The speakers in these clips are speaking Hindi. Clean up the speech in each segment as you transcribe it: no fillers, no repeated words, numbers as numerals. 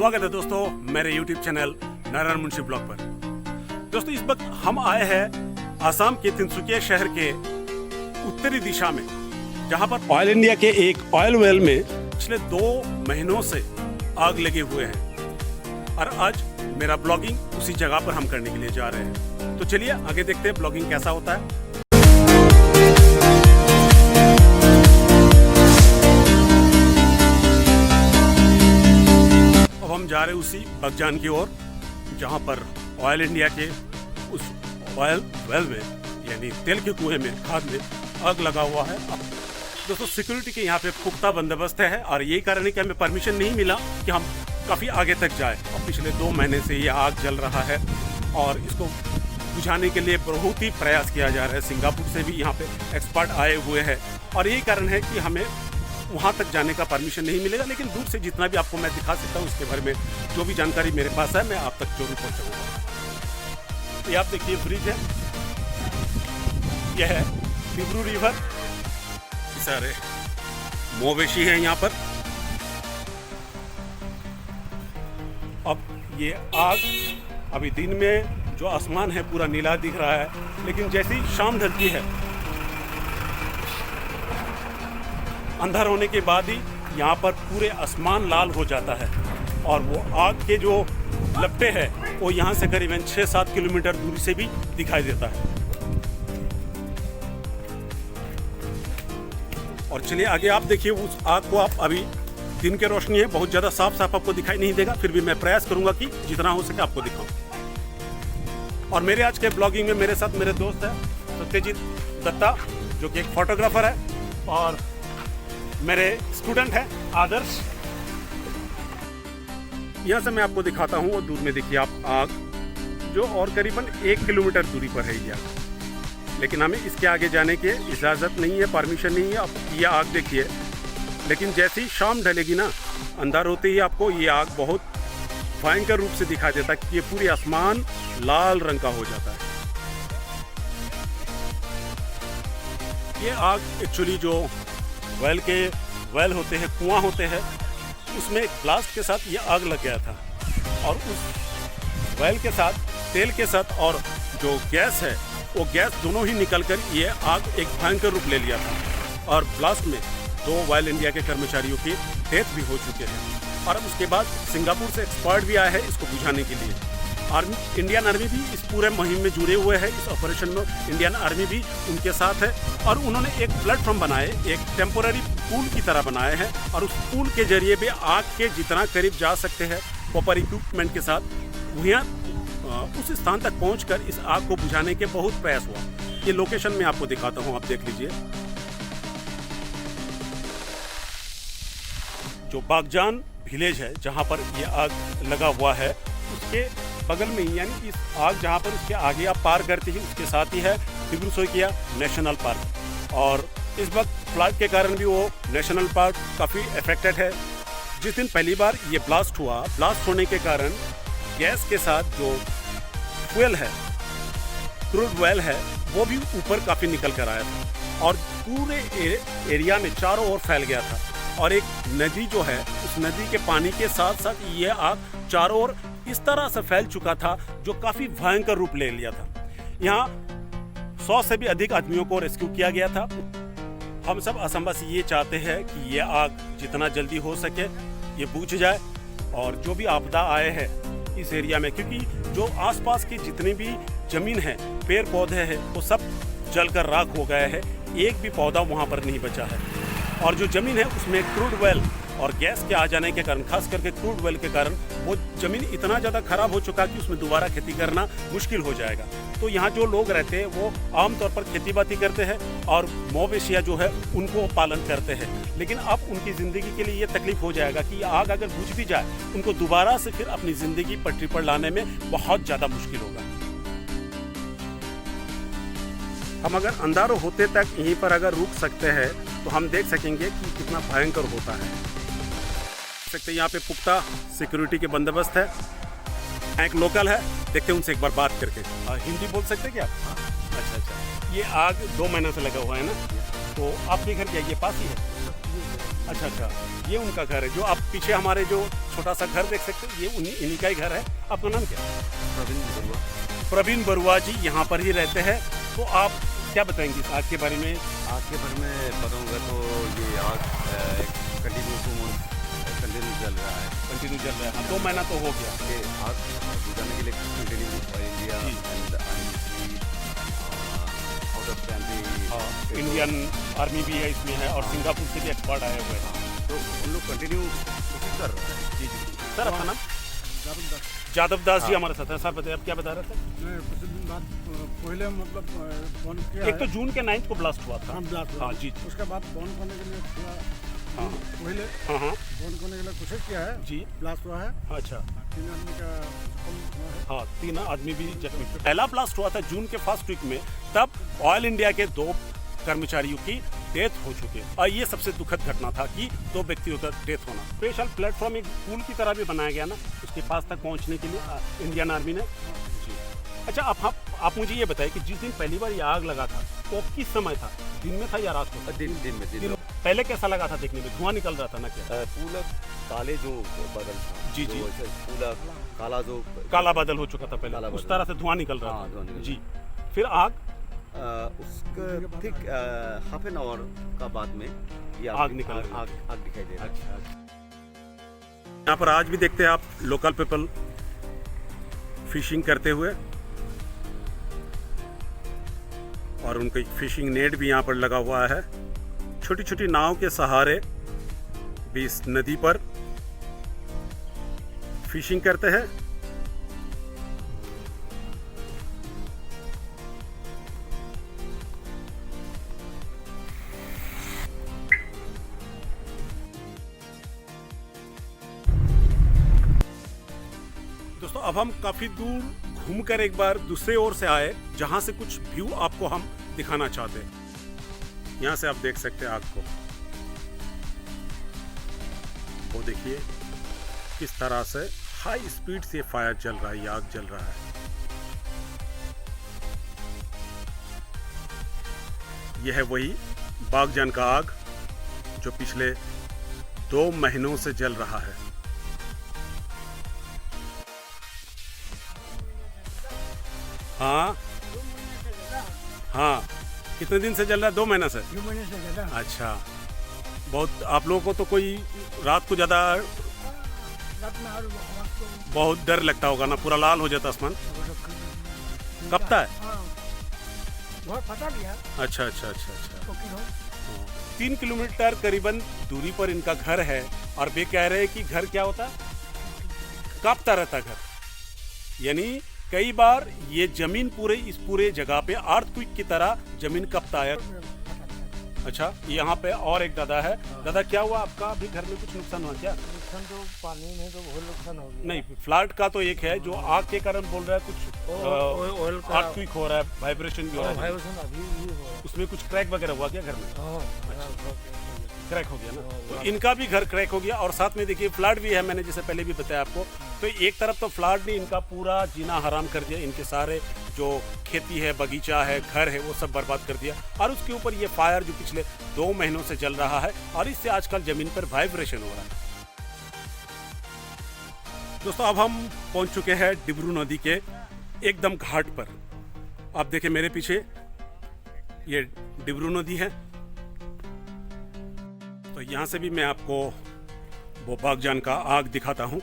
स्वागत है दोस्तों मेरे YouTube channel Narayan Munshi blog पर। दोस्तों इस वक्त हम आए हैं आसाम के तिनसुकिया शहर के उत्तरी दिशा में, जहां पर ऑयल इंडिया के एक ऑयल वेल में पिछले 2 महीनों से आग लगे हुए हैं और आज मेरा ब्लॉगिंग उसी जगह पर हम करने के लिए जा रहे हैं। तो चलिए आगे देखते हैं ब्लॉगिंग कैसा होता है। हम जा रहे हैं उसी बगजान की ओर, जहां पर ऑयल इंडिया के उस ऑयल वेल में यानी तेल के कुएं में खाद में आग लगा हुआ है। दोस्तों सिक्योरिटी के यहाँ पे पुख्ता बंदोबस्त है और यही कारण है कि हमें परमिशन नहीं मिला कि हम काफ़ी आगे तक जाए। और पिछले 2 महीने से ये आग जल रहा है और इसको बुझाने के लिए बहुत ही प्रयास किया जा रहा है। सिंगापुर से भी यहाँ पे एक्सपर्ट आए हुए हैं और यही कारण है कि हमें वहाँ तक जाने का परमिशन नहीं मिलेगा, लेकिन दूर से जितना भी आपको मैं दिखा सकता हूँ उसके बारे में जो भी जानकारी मेरे पास है मैं आप तक जरूर पहुँचाऊँगा। ये आप देखिए ब्रिज है, यह है डिब्रू रिवर। सारे मवेशी हैं यहाँ पर। अब ये आग अभी दिन में जो आसमान है पूरा नीला दिख रहा है, लेकिन जैसे ही शाम ढलती है अंधार होने के बाद ही यहाँ पर पूरे आसमान लाल हो जाता है और वो आग के जो लपटे हैं वो यहाँ से करीबन 6-7 किलोमीटर दूरी से भी दिखाई देता है। और चलिए आगे आप देखिए उस आग को। आप अभी दिन की रोशनी है, बहुत ज़्यादा साफ आपको दिखाई नहीं देगा, फिर भी मैं प्रयास करूंगा कि जितना हो सके आपको दिखाऊं। और मेरे आज के ब्लॉगिंग में मेरे साथ मेरे दोस्त है सत्यजीत दत्ता, जो कि एक फोटोग्राफर है, और मेरे स्टूडेंट हैं आदर्श। यहाँ से मैं आपको दिखाता हूँ, और दूर में देखिए आप आग जो और करीबन 1 किलोमीटर दूरी पर है ये, लेकिन हमें इसके आगे जाने की इजाज़त नहीं है, परमिशन नहीं है। आप ये आग देखिए, लेकिन जैसे ही शाम ढलेगी ना, अंधार होते ही आपको ये आग बहुत भयंकर रूप से दिखाई देता है कि ये पूरी आसमान लाल रंग का हो जाता है। ये आग एक्चुअली जो वेल होते हैं, कुआं होते हैं, उसमें ब्लास्ट के साथ ये आग लग गया था और उस वेल के साथ तेल के साथ और जो गैस है वो गैस दोनों ही निकलकर ये आग एक भयंकर रूप ले लिया था और ब्लास्ट में 2 ऑयल इंडिया के कर्मचारियों की डेथ भी हो चुके हैं। और अब उसके बाद सिंगापुर से एक्सपर्ट भी आए हैं इसको बुझाने के लिए। इंडियन आर्मी भी इस पूरे मुहिम में जुड़े हुए हैं, इस ऑपरेशन में इंडियन आर्मी भी उनके साथ है। और उन्होंने एक प्लेटफॉर्म बनाए, एक टेम्पोररी पूल की तरह बनाए हैं और उस पूल के जरिए भी आग के जितना करीब जा सकते हैं प्रॉपर इक्विपमेंट के साथ वहाँ उस स्थान तक पहुंचकर इस आग को बुझाने के बहुत प्रयास हुआ। ये लोकेशन मैं आपको दिखाता हूँ, आप देख लीजिए। जो बागजान विलेज है जहाँ पर ये आग लगा हुआ है, उसके बगल में ही, यानी इस आग जहाँ पर उसके आगे आप पार करते ही उसके साथ ही है तिनसुकिया नेशनल पार्क। और इस वक्त फ्लड के कारण भी वो नेशनल पार्क काफ़ी अफेक्टेड है। जिस दिन पहली बार ये ब्लास्ट हुआ, ब्लास्ट होने के कारण गैस के साथ जो फ्यूल है, क्रूड ऑयल है, वो भी ऊपर काफ़ी निकल कर आया था और पूरे एरिया में चारों ओर फैल गया था। और एक नदी जो है, उस नदी के पानी के साथ साथ ये आग चारों ओर इस तरह से फैल चुका था जो काफ़ी भयंकर रूप ले लिया था। यहाँ 100 से भी अधिक आदमियों को रेस्क्यू किया गया था। हम सब असम बस ये चाहते हैं कि ये आग जितना जल्दी हो सके ये बुझ जाए और जो भी आपदा आए हैं इस एरिया में, क्योंकि जो आसपास की जितनी भी जमीन है, पेड़ पौधे हैं, वो सब जलकर राख हो गए हैं, एक भी पौधा वहाँ पर नहीं बचा है। और जो ज़मीन है उसमें क्रूड ऑयल और गैस के आ जाने के कारण, खास करके क्रूड ऑयल के कारण, वो ज़मीन इतना ज़्यादा खराब हो चुका कि उसमें दोबारा खेती करना मुश्किल हो जाएगा। तो यहाँ जो लोग रहते हैं वो आमतौर पर खेती बाड़ी करते हैं और मवेशियाँ जो है उनको पालन करते हैं, लेकिन अब उनकी ज़िंदगी के लिए ये तकलीफ हो जाएगा कि आग अगर बुझ भी जाए, उनको दोबारा से फिर अपनी ज़िंदगी पटरी पर लाने में बहुत ज़्यादा मुश्किल होगा। हम अगर अंधारों होते तक यहीं पर अगर रुक सकते हैं तो हम देख सकेंगे कि कितना भयंकर होता है। सकते यहाँ पे पुख्ता सिक्योरिटी के बंदोबस्त है। एक लोकल है, देखते हैं उनसे एक बार बात करके। हिंदी बोल सकते हैं क्या आप? अच्छा, ये आग 2 महीने से लगा हुआ है ना, तो आपके घर क्या ये पास ही है? अच्छा अच्छा, ये उनका घर है। जो आप पीछे हमारे जो छोटा सा घर देख सकते हैं, ये इन्हीं का ही घर है। आपका नाम क्या है? प्रवीण बरुआ। प्रवीण बरुआ जी यहाँ पर ही रहते हैं। तो आप क्या बताएंगे इस आग के बारे में? आग के बारे में बताऊंगा तो ये आग कंटिन्यू जल रहा है। कंटिन्यू जल रहा है, 2 महीना तो हो गया। ये आग बुझाने के लिए continue India and out of country Indian army भी है इसमें है, और सिंगापुर से भी एक्सपर्ट आए हुए हैं। तो उन लोग कंटिन्यू कोशिश कर रहे हैं। जी जी। सर आपका नाम? जादव दास जी हमारे साथ हैं। सर बताइए, आप क्या बता रहे थे? नहीं, कुछ दिन बाद पहले मतलब बंद किया एक तो जून के 9 को ब्लास्ट हुआ था। हाँ जी। उसके बाद बंद करने के लिए थोड़ा पहले हाँ बंद करने के लिए कोशिश किया है जी। ब्लास्ट हुआ है। अच्छा 3 आदमी का कम हुआ है। हाँ, 3 आदमी भी जख्मी। पहला ब्लास्ट हुआ था जून के फर्स्ट वीक में, तब ऑयल इंडिया के 2 कर्मचारियों की डेथ हो चुकी है। और ये सबसे दुखद घटना था कि 2 व्यक्तियों का डेथ होना। स्पेशल प्लेटफॉर्म एक पुल की तरह भी बनाया गया ना उसके पास तक पहुंचने के लिए इंडियन आर्मी ने। जी। अच्छा, आप मुझे ये बताइए कि जिस दिन पहली बार ये आग लगा था वो किस समय था? दिन में था या रात को? दिन में। पहले कैसा लगा था देखने में? धुआं निकल रहा था ना क्या? पूरा काले जो बादल था, जी जी, पूरा काला बादल हो चुका था पहले, उस तरह से धुआं निकल रहा था जी। फिर आग उसका ठीक हाफ एन आवर का बाद में ये आग दिखाई दे रहा है। अच्छा। यहाँ पर आज भी देखते हैं आप लोकल पीपल फिशिंग करते हुए, और उनका एक फिशिंग नेट भी यहाँ पर लगा हुआ है। छोटी छोटी नाव के सहारे भी इस नदी पर फिशिंग करते हैं। दोस्तों, अब हम काफी दूर घूमकर एक बार दूसरे ओर से आए, जहां से कुछ व्यू आपको हम दिखाना चाहते हैं। यहाँ से आप देख सकते हैं आग को। वो देखिए किस तरह से हाई स्पीड से फायर चल रहा है, ये आग जल रहा है। यह है वही बागजान का आग जो पिछले 2 महीनों से जल रहा है। हाँ हाँ, कितने दिन से जल रहा है? 2 महीना से। 2 महीने से ज़्यादा। अच्छा, बहुत आप लोगों को तो कोई रात को ज़्यादा रात में और वक्त को बहुत डर लगता होगा ना, पूरा लाल हो जाता आसमान। कपता है? हाँ, बहुत पता दिया। अच्छा अच्छा अच्छा अच्छा। तो क्यों? 3 किलोमीटर करीबन दूरी पर इनका घर है, और वे कह रहे हैं कि घर क्या होता है, कांपता रहता घर। यानी कई बार ये जमीन इस पूरे जगह पे अर्थक्वेक की तरह जमीन कांपता है। अच्छा, यहाँ पे और एक दादा है। दादा, क्या हुआ आपका? अभी घर में कुछ नुकसान हुआ क्या? नुकसान तो पानी में तो बहुत नुकसान हो गया। नहीं, फ्लड का तो एक है, जो आग के कारण बोल रहा है कुछ ऑयल का अर्थक्वेक हो रहा है, वाइब्रेशन भी हो रहा है। वाइब्रेशन अभी भी हो रहा है। उसमें कुछ क्रैक वगैरह हुआ क्या घर में? क्रैक हो गया ना, हाँ, तो इनका भी घर क्रैक हो गया। और साथ में देखिए फ्लड भी है, मैंने जैसे पहले भी बताया आपको। तो एक तरफ तो फ्लड ने इनका पूरा जीना हराम कर दिया, इनके सारे जो खेती है, बगीचा है, घर है, वो सब बर्बाद कर दिया। और उसके ऊपर ये फायर जो पिछले 2 महीनों से जल रहा है, और इससे आजकल जमीन पर वाइब्रेशन हो रहा है। दोस्तों, अब हम पहुंच चुके हैं डिब्रू नदी के एकदम घाट पर। आप देखिए मेरे पीछे ये डिब्रू नदी है। तो यहाँ से भी मैं आपको वो बागजान का आग दिखाता हूँ।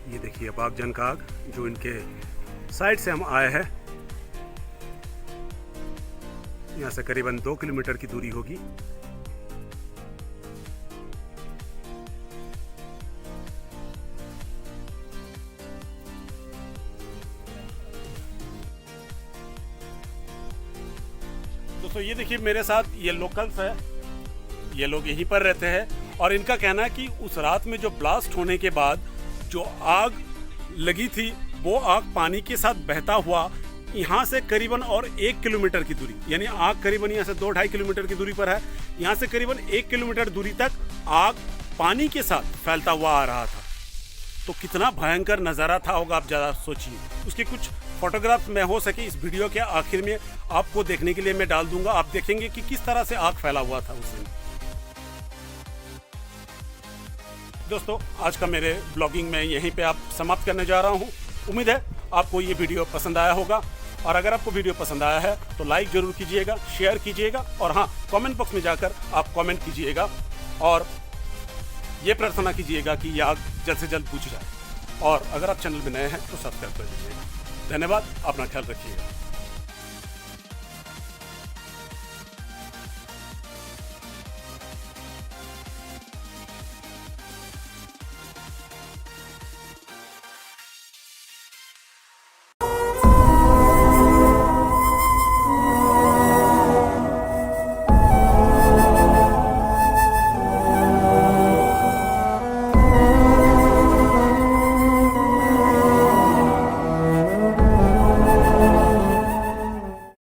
ये देखिए बागजान का आग, जो इनके साइड से हम आए हैं। यहाँ से करीबन 2 किलोमीटर की दूरी होगी। दोस्तों, ये देखिए मेरे साथ ये लोकल्स है, ये लोग यहीं पर रहते हैं। और इनका कहना है कि उस रात में जो ब्लास्ट होने के बाद जो आग लगी थी, वो आग पानी के साथ बहता हुआ यहाँ से करीबन और 1 किलोमीटर की दूरी, यानी आग करीबन यहाँ से 2-2.5 किलोमीटर की दूरी पर है। यहाँ से करीबन 1 किलोमीटर दूरी तक आग पानी के साथ फैलता हुआ आ रहा था। तो कितना भयंकर नज़ारा था होगा, आप ज़्यादा सोचिए। उसके कुछ फोटोग्राफ मैं हो सके इस वीडियो के आखिर में आपको देखने के लिए मैं डाल दूंगा। आप देखेंगे कि किस तरह से आग फैला हुआ था उस दिन। दोस्तों आज का मेरे ब्लॉगिंग में यहीं पे आप समाप्त करने जा रहा हूँ। उम्मीद है आपको ये वीडियो पसंद आया होगा, और अगर आपको वीडियो पसंद आया है तो लाइक जरूर कीजिएगा, शेयर कीजिएगा, और हाँ, कमेंट बॉक्स में जाकर आप कमेंट कीजिएगा और ये प्रार्थना कीजिएगा कि ये आग जल्द से जल्द बुझ जाए। और अगर आप चैनल में नए हैं तो सब्सक्राइब कर दीजिएगा। धन्यवाद, अपना ख्याल रखिएगा।